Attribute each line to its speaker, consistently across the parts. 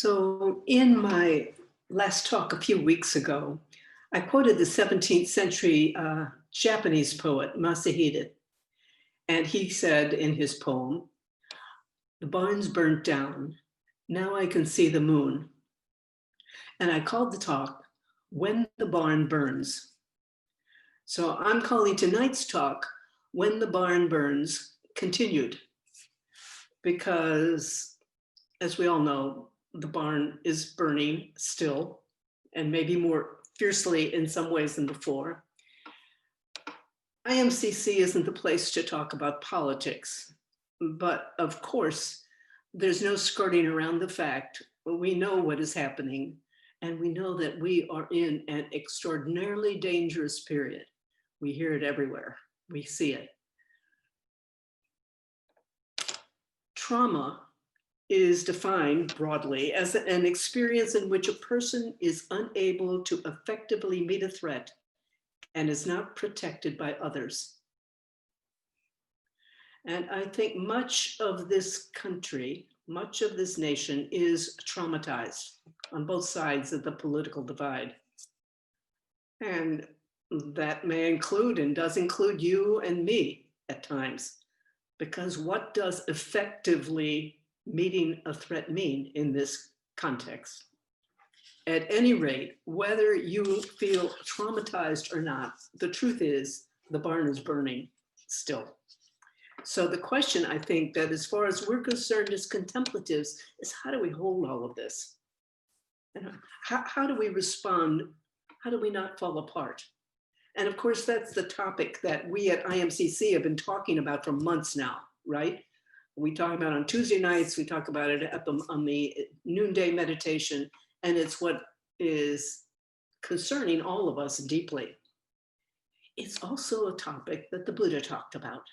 Speaker 1: So in my last talk a few weeks ago, I quoted the 17th century Japanese poet Masahede. And he said in his poem, "The barn's burnt down. Now I can see the moon." And I called the talk, "When the Barn Burns." So I'm calling tonight's talk, "When the Barn Burns Continued," because as we all know, the barn is burning still, and maybe more fiercely in some ways than before. IMCC isn't the place to talk about politics, but of course, there's no skirting around the fact. We know what is happening, and we know that we are in an extraordinarily dangerous period. We hear it everywhere. We see it. Trauma is defined broadly as an experience in which a person is unable to effectively meet a threat and is not protected by others. And I think much of this country, much of this nation is traumatized on both sides of the political divide. And that may include and does include you and me at times, because what does effectively meeting a threat mean in this context? At any rate, whether you feel traumatized or not, the truth is the barn is burning still. So the question, I think, that as far as we're concerned as contemplatives is, how do we hold all of this? And how do we respond? How do we not fall apart? And of course, that's the topic that we at IMCC have been talking about for months now, right? We talk about on Tuesday nights, we talk about it on the noonday meditation, and it's what is concerning all of us deeply. It's also a topic that the Buddha talked about.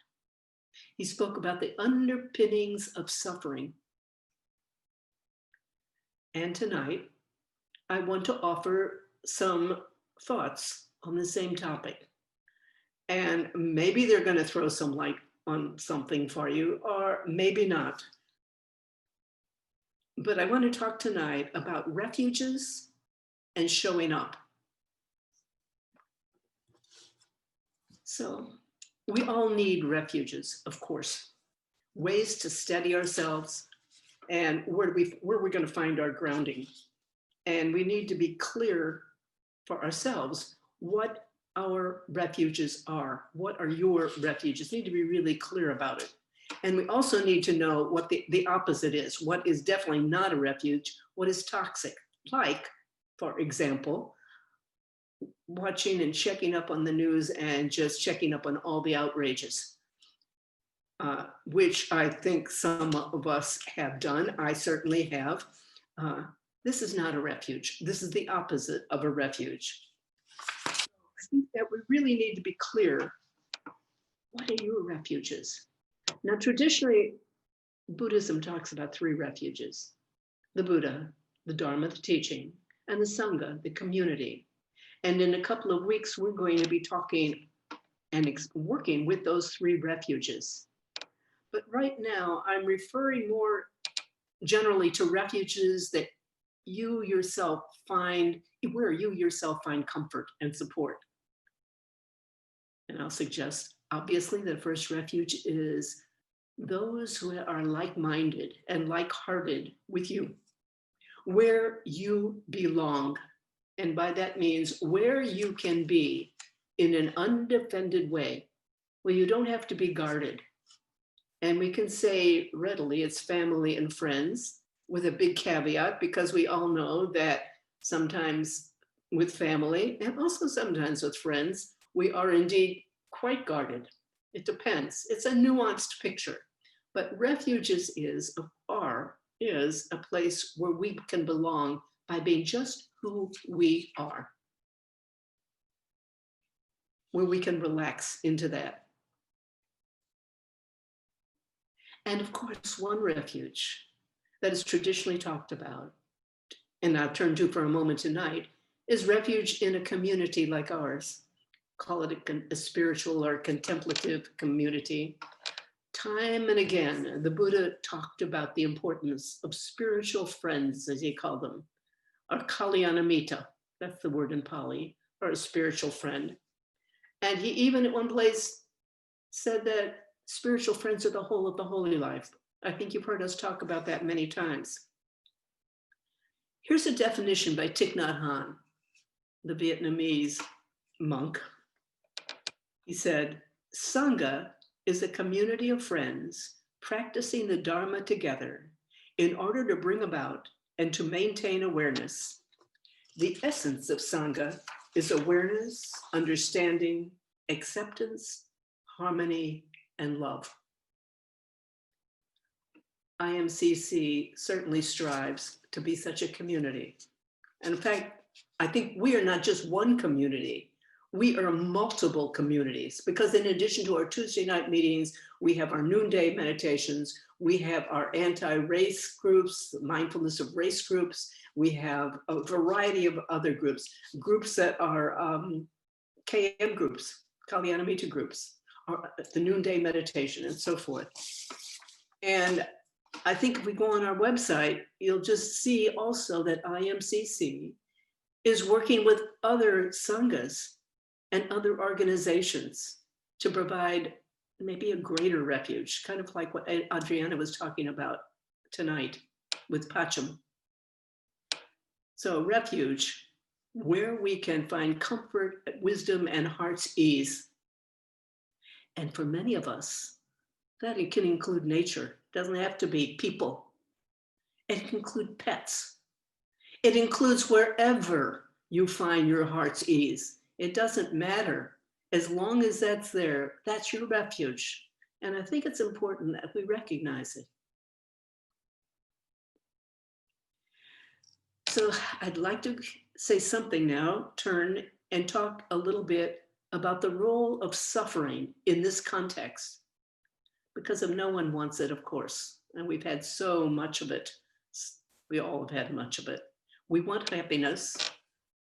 Speaker 1: He spoke about the underpinnings of suffering. And tonight, I want to offer some thoughts on the same topic. And maybe they're going to throw some light on something for you, or maybe not. But I want to talk tonight about refuges and showing up. So we all need refuges, of course, ways to steady ourselves, and where are we going to find our grounding? And we need to be clear for ourselves what our refuges are. What are your refuges? Need to be really clear about it. And we also need to know what the opposite is. What is definitely not a refuge? What is toxic? Like, for example, watching and checking up on the news and just checking up on all the outrages, which I think some of us have done. I certainly have. This is not a refuge. This is the opposite of a refuge. I think that we really need to be clear. What are your refuges? Now, traditionally, Buddhism talks about three refuges: the Buddha, the Dharma, the teaching, and the Sangha, the community. And in a couple of weeks, we're going to be talking and working with those three refuges. But right now, I'm referring more generally to refuges that you yourself find, where you yourself find comfort and support. And I'll suggest, obviously, the first refuge is those who are like-minded and like-hearted with you, where you belong. And by that means where you can be in an undefended way, where you don't have to be guarded. And we can say readily it's family and friends, with a big caveat, because we all know that sometimes with family and also sometimes with friends, we are indeed quite guarded. It depends. It's a nuanced picture. But refuges is a place where we can belong by being just who we are, where we can relax into that. And of course, one refuge that is traditionally talked about, and I'll turn to for a moment tonight, is refuge in a community like ours. Call it a spiritual or contemplative community. Time and again, the Buddha talked about the importance of spiritual friends, as he called them, or kalyanamitta, that's the word in Pali, or a spiritual friend. And he even at one place said that spiritual friends are the whole of the holy life. I think you've heard us talk about that many times. Here's a definition by Thich Nhat Hanh, the Vietnamese monk. He said, Sangha is a community of friends practicing the Dharma together in order to bring about and to maintain awareness. The essence of Sangha is awareness, understanding, acceptance, harmony, and love. IMCC certainly strives to be such a community. And in fact, I think we are not just one community, we are multiple communities, because in addition to our Tuesday night meetings, we have our noonday meditations, we have our anti-race groups, mindfulness of race groups, we have a variety of other groups, groups that are KM groups, Kalyanamitta groups, or the noonday meditation and so forth. And I think if we go on our website, you'll just see also that IMCC is working with other sanghas and other organizations to provide maybe a greater refuge, kind of like what Adriana was talking about tonight with Pacham. So refuge, where we can find comfort, wisdom, and heart's ease. And for many of us, that it can include nature. It doesn't have to be people. It can include pets. It includes wherever you find your heart's ease. It doesn't matter. As long as that's there, that's your refuge. And I think it's important that we recognize it. So I'd like to say something now, turn and talk a little bit about the role of suffering in this context, because of no one wants it, of course. And we've had so much of it. We all have had much of it. We want happiness,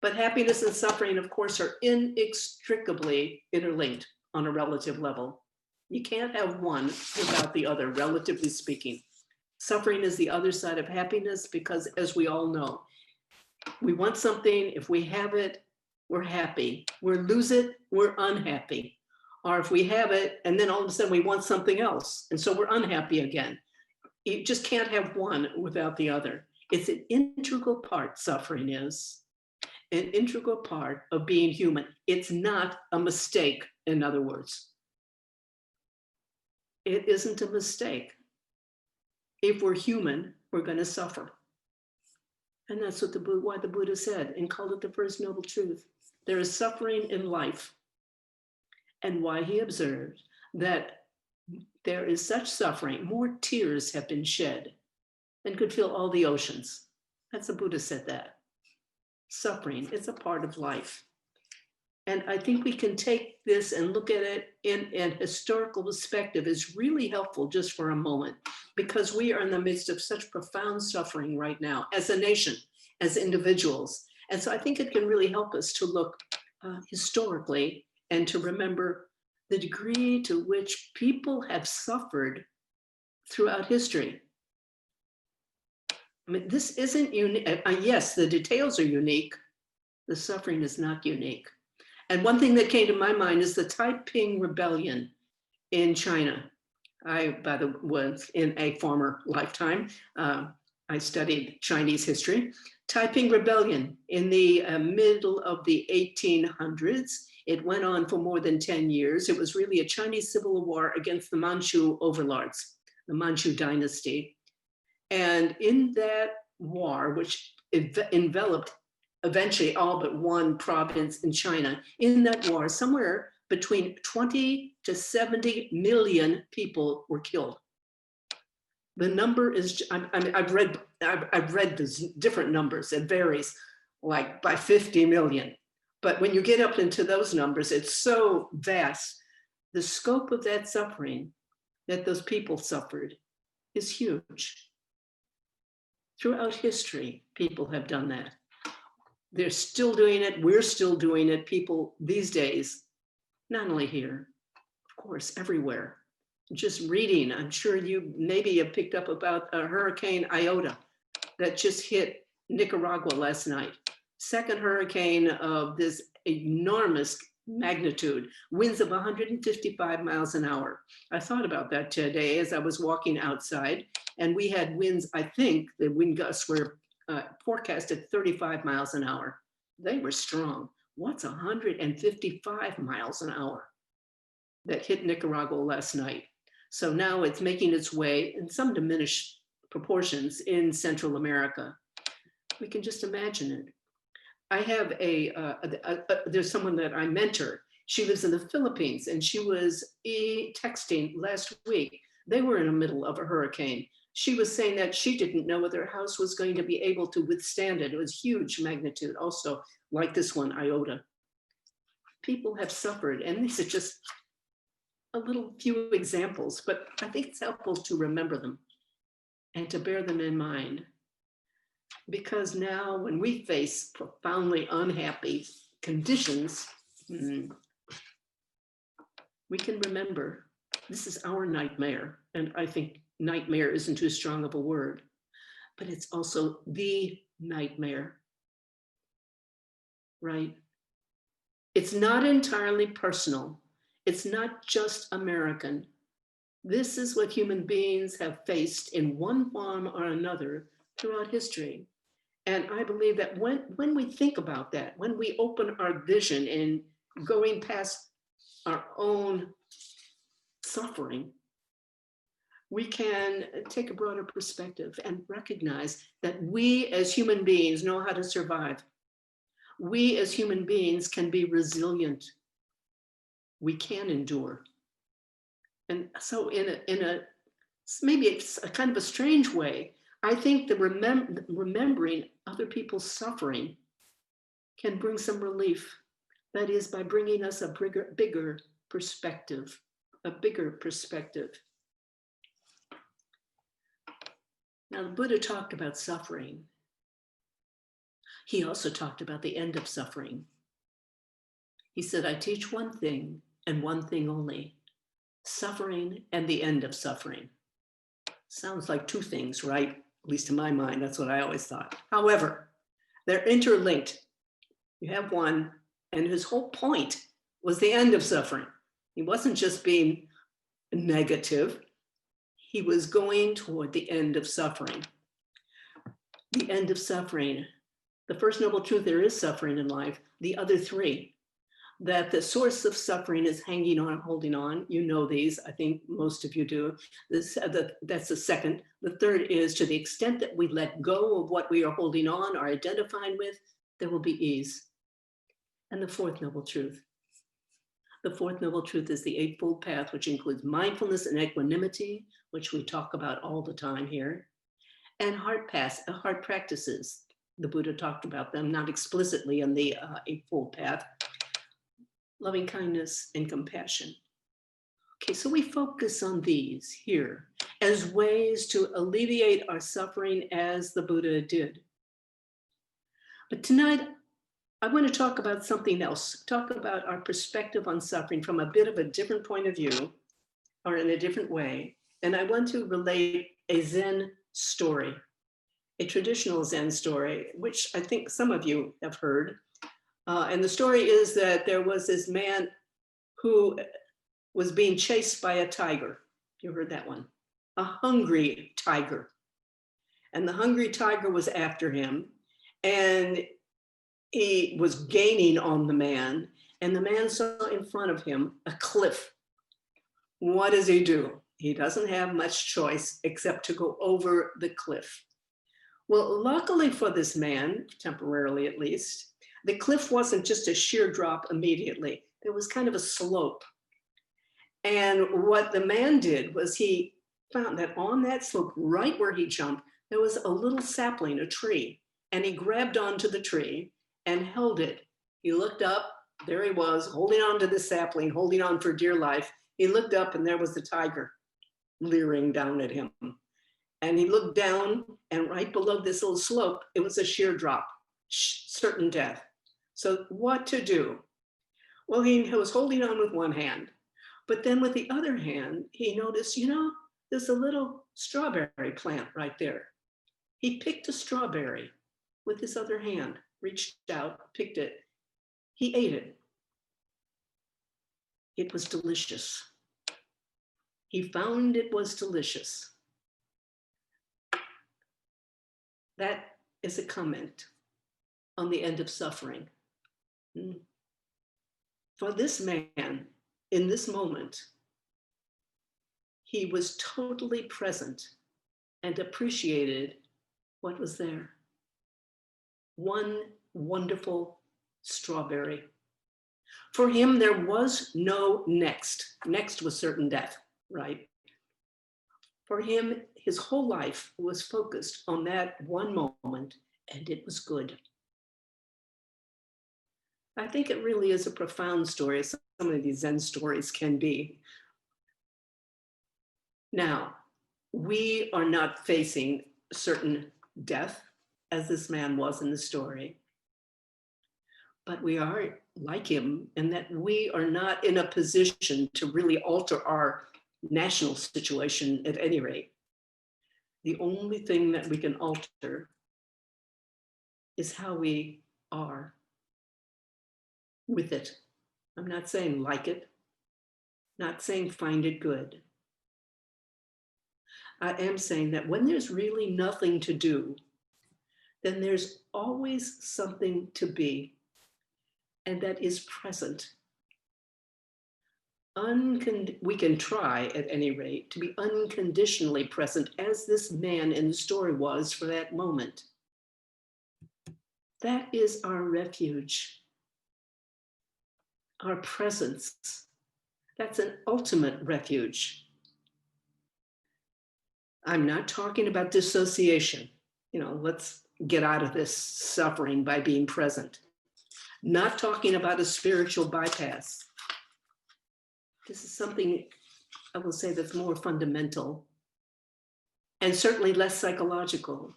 Speaker 1: but happiness and suffering, of course, are inextricably interlinked on a relative level. You can't have one without the other, relatively speaking. Suffering is the other side of happiness because, as we all know, we want something, if we have it, we're happy. We lose it, we're unhappy. Or if we have it, and then all of a sudden we want something else, and so we're unhappy again. You just can't have one without the other. It's an integral part, suffering is, an integral part of being human. It's not a mistake, in other words. It isn't a mistake. If we're human, we're going to suffer. And that's what why the Buddha said and called it the first noble truth. There is suffering in life. And why he observed that there is such suffering, more tears have been shed than could fill all the oceans. That's the Buddha said that. Suffering is a part of life. And I think we can take this and look at it in an historical perspective is really helpful just for a moment, because we are in the midst of such profound suffering right now as a nation, as individuals. And so I think it can really help us to look historically and to remember the degree to which people have suffered throughout history. I mean, this isn't unique. Yes, the details are unique. The suffering is not unique. And one thing that came to my mind is the Taiping Rebellion in China. I, by the way, was in a former lifetime. I studied Chinese history. Taiping Rebellion in the middle of the 1800s. It went on for more than 10 years. It was really a Chinese civil war against the Manchu overlords, the Manchu dynasty. And in that war, which enveloped eventually all but one province in China, in that war, somewhere between 20 to 70 million people were killed. The number is, I've read the different numbers, it varies like by 50 million. But when you get up into those numbers, it's so vast. The scope of that suffering that those people suffered is huge. Throughout history, people have done that. They're still doing it. We're still doing it. People these days, not only here, of course, everywhere, just reading, I'm sure you maybe have picked up about a Hurricane Iota that just hit Nicaragua last night. Second hurricane of this enormous magnitude, winds of 155 miles an hour. I thought about that today as I was walking outside, and we had winds, I think the wind gusts were forecasted 35 miles an hour. They were strong. What's 155 miles an hour that hit Nicaragua last night? So now it's making its way in some diminished proportions in Central America. We can just imagine it. I have there's someone that I mentor. She lives in the Philippines, and she was texting last week. They were in the middle of a hurricane. She was saying that she didn't know whether her house was going to be able to withstand it. It was huge magnitude, also like this one, Iota. People have suffered, and these are just a little few examples, but I think it's helpful to remember them and to bear them in mind. Because now when we face profoundly unhappy conditions, we can remember this is our nightmare. And I think nightmare isn't too strong of a word, but it's also the nightmare, right? It's not entirely personal. It's not just American. This is what human beings have faced in one form or another throughout history. And I believe that when we think about that, when we open our vision and going past our own suffering, we can take a broader perspective and recognize that we as human beings know how to survive. We as human beings can be resilient. We can endure. And so in a maybe it's a kind of a strange way, I think that remembering other people's suffering can bring some relief. That is by bringing us a bigger perspective, a bigger perspective. Now, the Buddha talked about suffering. He also talked about the end of suffering. He said, I teach one thing and one thing only, suffering and the end of suffering. Sounds like two things, right? At least in my mind, that's what I always thought. However, they're interlinked. You have one, and his whole point was the end of suffering. He wasn't just being negative. He was going toward the end of suffering. The end of suffering. The first noble truth, there is suffering in life. The other three, that the source of suffering is hanging on, holding on. You know these, I think most of you do. That's the second. The third is to the extent that we let go of what we are holding on or identifying with, there will be ease. And the fourth noble truth. The fourth noble truth is the Eightfold Path, which includes mindfulness and equanimity, which we talk about all the time here, and heart practices. The Buddha talked about them, not explicitly in the Eightfold Path. Loving kindness and compassion. Okay, so we focus on these here as ways to alleviate our suffering as the Buddha did. But tonight, I want to talk about something else, talk about our perspective on suffering from a bit of a different point of view, or in a different way. And I want to relate a Zen story, a traditional Zen story, which I think some of you have heard. And the story is that there was this man who was being chased by a tiger. You heard that one, a hungry tiger. And the hungry tiger was after him, and he was gaining on the man, and the man saw in front of him a cliff. What does he do? He doesn't have much choice except to go over the cliff. Well, luckily for this man, temporarily at least, the cliff wasn't just a sheer drop immediately. There was kind of a slope. And what the man did was he found that on that slope, right where he jumped, there was a little sapling, a tree, and he grabbed onto the tree and held it. He looked up, there he was, holding on to the sapling, holding on for dear life. He looked up and there was the tiger leering down at him. And he looked down, and right below this little slope, it was a sheer drop, certain death. So what to do? Well, he was holding on with one hand. But then with the other hand, he noticed, there's a little strawberry plant right there. He picked a strawberry with his other hand, reached out, picked it. He ate it. It was delicious. He found it was delicious. That is a comment on the end of suffering. For this man, in this moment, he was totally present and appreciated what was there. One wonderful strawberry. For him, there was no next. Next was certain death, right? For him, his whole life was focused on that one moment, and it was good. I think it really is a profound story, as some of these Zen stories can be. Now, we are not facing certain death, as this man was in the story, but we are like him in that we are not in a position to really alter our national situation at any rate. The only thing that we can alter is how we are with it. I'm not saying like it, not saying find it good. I am saying that when there's really nothing to do, then there's always something to be, and that is present. We can try, at any rate, to be unconditionally present, as this man in the story was for that moment. That is our refuge, our presence. That's an ultimate refuge. I'm not talking about dissociation. Let's get out of this suffering by being present. Not talking about a spiritual bypass. This is something, I will say, that's more fundamental and certainly less psychological.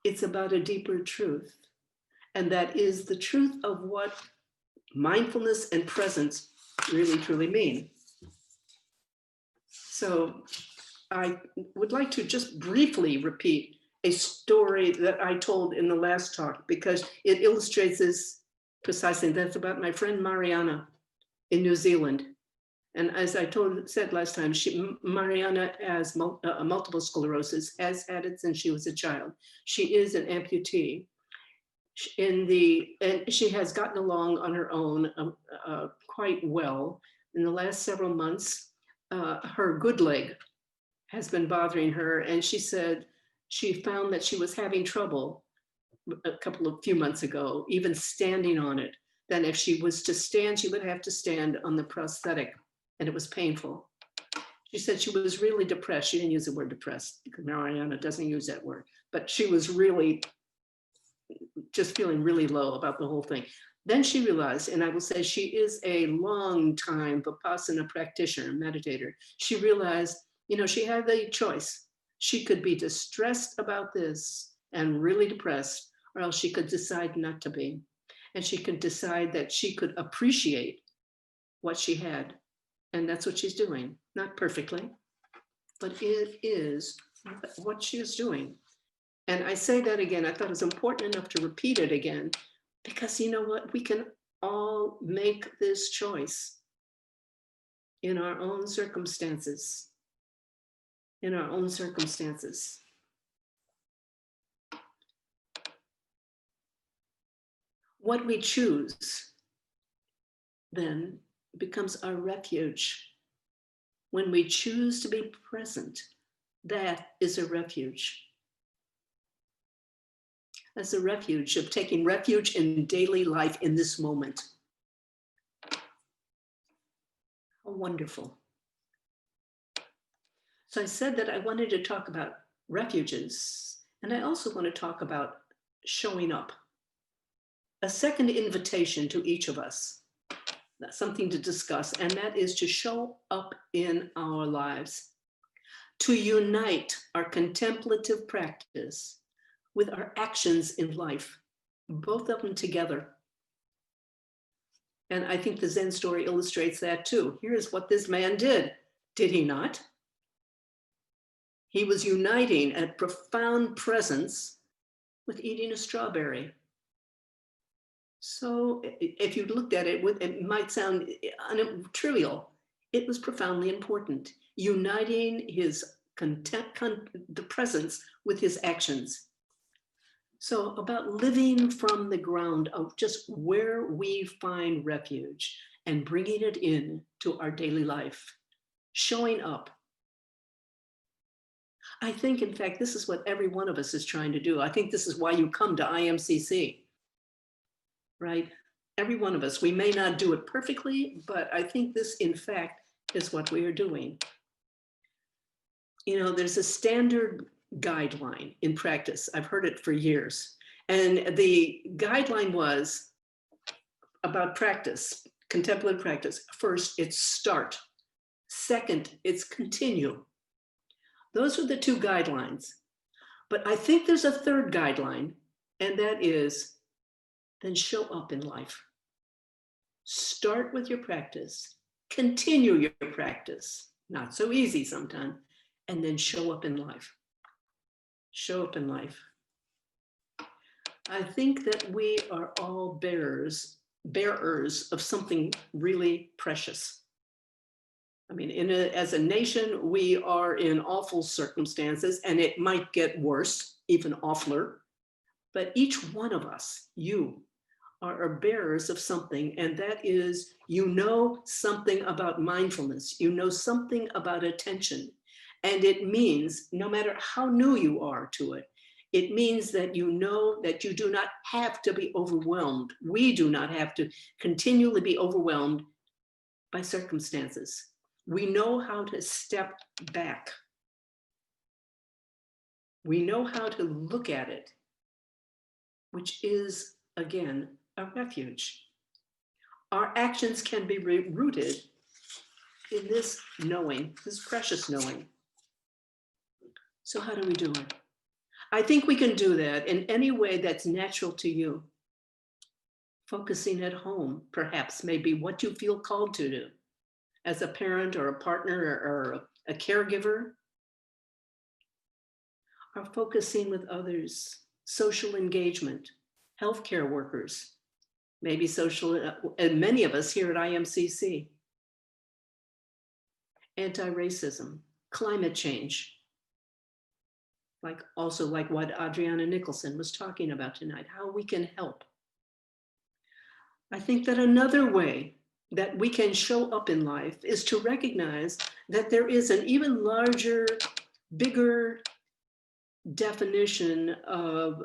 Speaker 1: It's about a deeper truth, and that is the truth of what mindfulness and presence really, truly mean. So I would like to just briefly repeat a story that I told in the last talk, because it illustrates this precisely. That's about my friend Mariana in New Zealand. And as I said last time, Mariana has multiple sclerosis, has had it since she was a child. She is an amputee. And she has gotten along on her own quite well. In the last several months, her good leg has been bothering her. And she said she found that she was having trouble few months ago, even standing on it. Then if she was to stand, she would have to stand on the prosthetic, and it was painful. She said she was really depressed. She didn't use the word depressed because Mariana doesn't use that word, but she was really just feeling really low about the whole thing. Then she realized, and I will say she is a long time Vipassana practitioner, meditator. She realized, she had the choice. She could be distressed about this and really depressed, or else she could decide not to be. And she could decide that she could appreciate what she had. And that's what she's doing. Not perfectly, but it is what she is doing. And I say that again, I thought it was important enough to repeat it again, because you know what? We can all make this choice in our own circumstances. In our own circumstances. What we choose then becomes our refuge. When we choose to be present, that is a refuge. That's a refuge of taking refuge in daily life in this moment. How wonderful. So I said that I wanted to talk about refuges, and I also want to talk about showing up. A second invitation to each of us. That's something to discuss, and that is to show up in our lives, to unite our contemplative practice with our actions in life, both of them together. And I think the Zen story illustrates that too. Here's what this man did. Did he not? He was uniting a profound presence with eating a strawberry. So if you looked at it, it might sound trivial. It was profoundly important, uniting his the presence with his actions. So about living from the ground of just where we find refuge and bringing it in to our daily life, showing up. I think, in fact, this is what every one of us is trying to do. I think this is why you come to IMCC, right? Every one of us, we may not do it perfectly, but I think this, in fact, is what we are doing. You know, there's a standard guideline in practice. I've heard it for years. And the guideline was about practice, contemplative practice. First, it's start. Second, it's continue. Those are the two guidelines. But I think there's a third guideline, and that is then show up in life. Start with your practice, continue your practice, not so easy sometimes, and then show up in life. Show up in life. I think that we are all bearers of something really precious. I mean, as a nation, we are in awful circumstances, and it might get worse, even awfuler. But each one of us, you, are bearers of something, and that is, you know something about mindfulness, you know something about attention, and it means, no matter how new you are to it, it means that you know that you do not have to be overwhelmed. We do not have to continually be overwhelmed by circumstances. We know how to step back. We know how to look at it, which is, again, a refuge. Our actions can be rooted in this knowing, this precious knowing. So how do we do it? I think we can do that in any way that's natural to you. Focusing at home, perhaps, may be what you feel called to do as a parent or a partner or a caregiver. Or focusing with others, social engagement, healthcare workers, maybe social, and many of us here at IMCC. Anti-racism, climate change, like what Adriana Nicholson was talking about tonight, how we can help. I think that another way that we can show up in life is to recognize that there is an even larger, bigger definition of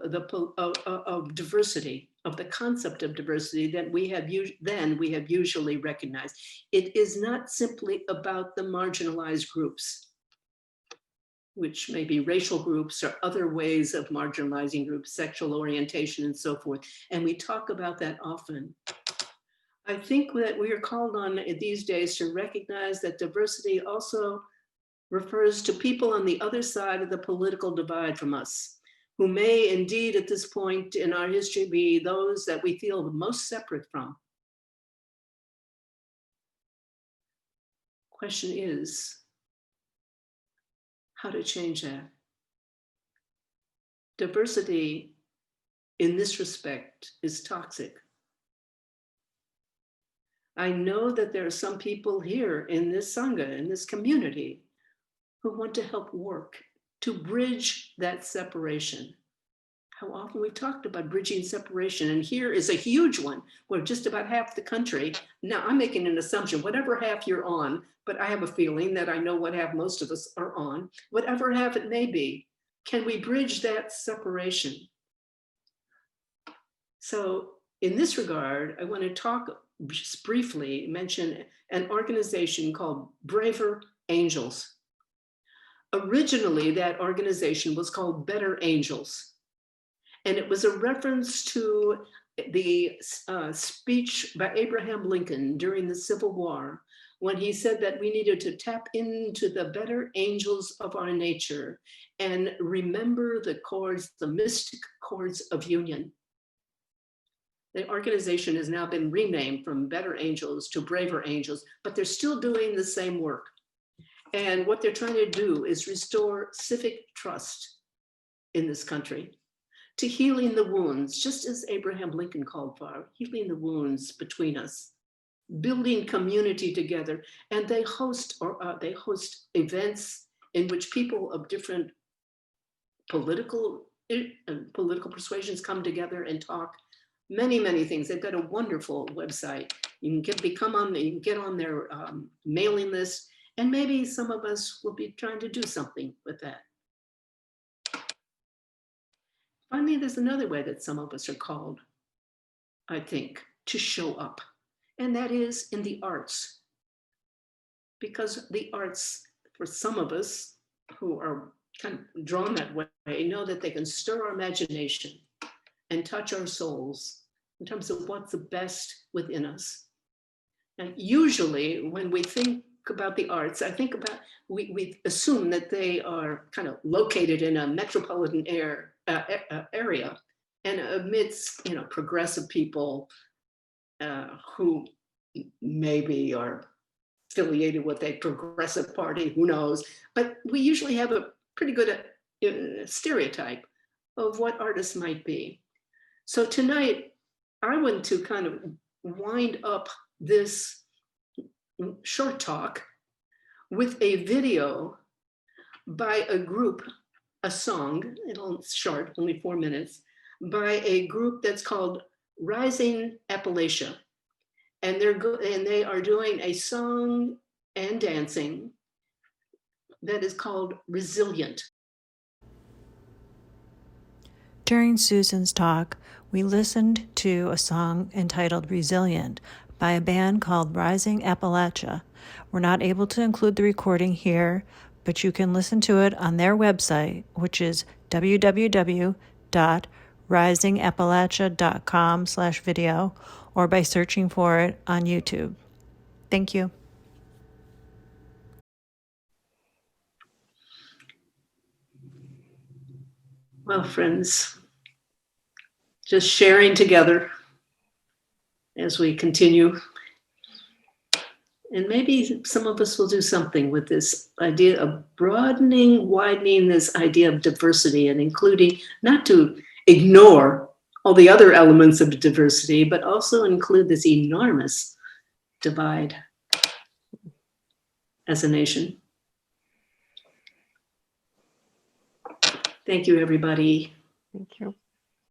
Speaker 1: diversity, of the concept of diversity that we have usually recognized. It is not simply about the marginalized groups, which may be racial groups or other ways of marginalizing groups, sexual orientation and so forth. And we talk about that often. I think that we are called on these days to recognize that diversity also refers to people on the other side of the political divide from us, who may indeed at this point in our history be those that we feel the most separate from. Question is, how to change that? Diversity in this respect is toxic. I know that there are some people here in this Sangha, in this community, who want to help work to bridge that separation. How often we've talked about bridging separation, and here is a huge one where just about half the country, now I'm making an assumption, whatever half you're on, but I have a feeling that I know what half most of us are on, whatever half it may be, can we bridge that separation? So in this regard, I want to talk just briefly, mention an organization called Braver Angels. Originally, that organization was called Better Angels. And it was a reference to the speech by Abraham Lincoln during the Civil War, when he said that we needed to tap into the better angels of our nature and remember the chords, the mystic chords of union. The organization has now been renamed from Better Angels to Braver Angels, but they're still doing the same work. And what they're trying to do is restore civic trust in this country, to healing the wounds, just as Abraham Lincoln called for, healing the wounds between us, building community together. And they host events in which people of different political persuasions come together and talk. Many things. They've got a wonderful website. You can get on their mailing list, and maybe some of us will be trying to do something with that. Finally, there's another way that some of us are called, I think, to show up, and that is in the arts. Because the arts, for some of us who are kind of drawn that way, know that they can stir our imagination and touch our souls in terms of what's the best within us. And usually when we think about the arts, I think about, we assume that they are kind of located in a metropolitan area and amidst, progressive people who maybe are affiliated with a progressive party, who knows? But we usually have a pretty good stereotype of what artists might be. So tonight, I want to kind of wind up this short talk with a video by a group, a song, it's short, only 4 minutes, by a group that's called Rising Appalachia. And they are doing a song and dancing that is called Resilient.
Speaker 2: During Susan's talk, we listened to a song entitled Resilient by a band called Rising Appalachia. We're not able to include the recording here, but you can listen to it on their website, which is www.risingappalachia.com/video, or by searching for it on YouTube. Thank you.
Speaker 1: Well, friends, just sharing together as we continue. And maybe some of us will do something with this idea of widening this idea of diversity, and including, not to ignore all the other elements of diversity, but also include this enormous divide as a nation. Thank you, everybody.
Speaker 3: Thank you.